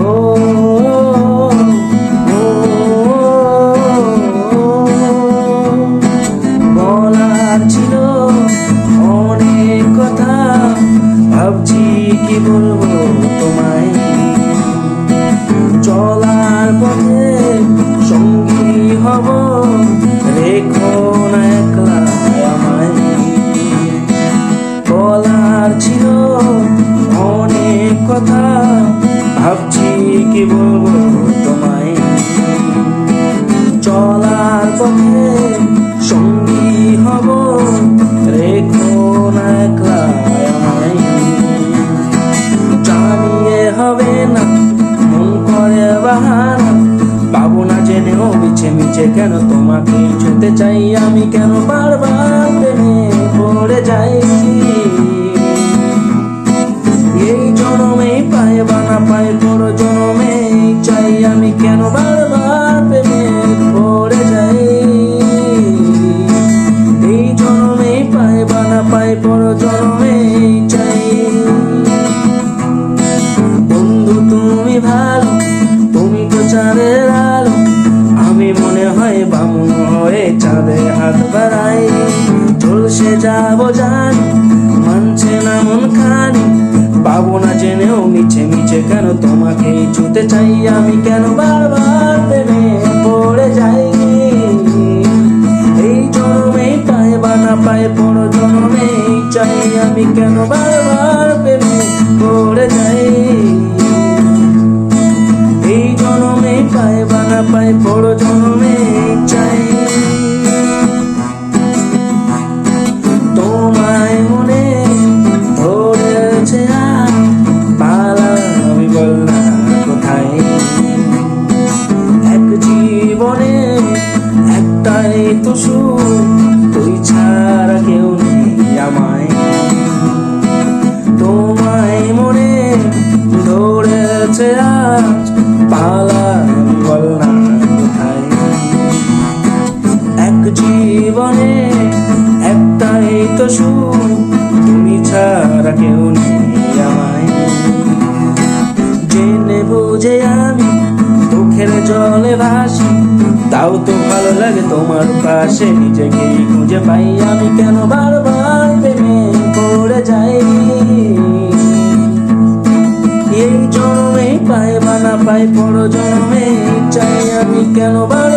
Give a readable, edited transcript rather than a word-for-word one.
ও বলার ছিল অনেক কথা, ভাবছি কি বলবো তোমায়। চলার পথে সঙ্গী হব, রেখো না একলা আমায়। বলার ছিল অনেক কথা, ভাবছি কি বলবো তোমায়। চলার পথে সঙ্গী হব, রেখো না একলা আমায়। জানিয়ে হবে না মন করে বাহানা, পাবো না জেনেও মিছে মিছে কেন তোমাকে ছুঁতে চাই আমি, কেন বারবার প্রেমে পড়ে যাই। এই জনমে পায় বা না পায়, পর জনমে চাই আমি, কেন বারবার প্রেমে পড়ে যাই। এই জনমে পায় বা না পায়, পর জনমে চাই। বন্ধু তুমি ভালো, তুমি তো চাঁদের আলো, আমি মনে হয় বামুন হয়ে চাঁদে হাত বাড়াই। ঝলসে যাবো জানি, মানছে না মন খানি, পাবো না জেনেও মিছে মিছে কেন তোমাকে ছুঁতে চাই আমি, কেন বারবার প্রেমে পড়ে যাই। এই জনমে পায় বা না পায়, পর জনমে চাই আমি, কেন বারবার প্রেমে পড়ে যাই। এই জনমে পায় বা না পায়, পর জনমে চাই। তোমায় মনে ধরেছে আর পালা, আমি বললাম কোথায়। এক জীবনে একটাই তো সুখ, তুই ছাড়া কেউ নেই আমায়। তোমায় মনে ধরেছে আজ পালা, আমি বললাম কোথায়। এক জীবনে একটাই তো সুখ, তুমি ছাড়া কেউ নেই আমায়। জেনে বুঝে আমি চোখের জলে ভাসি, তাও তো ভালো লাগে তোমার পাশে, নিজেকেই খুঁজে পাই আমি, কেন বারবার প্রেমে পড়ে যাই। এই জনমে পায় বা না পায়, পর জনমে চাই আমি, কেন বারবার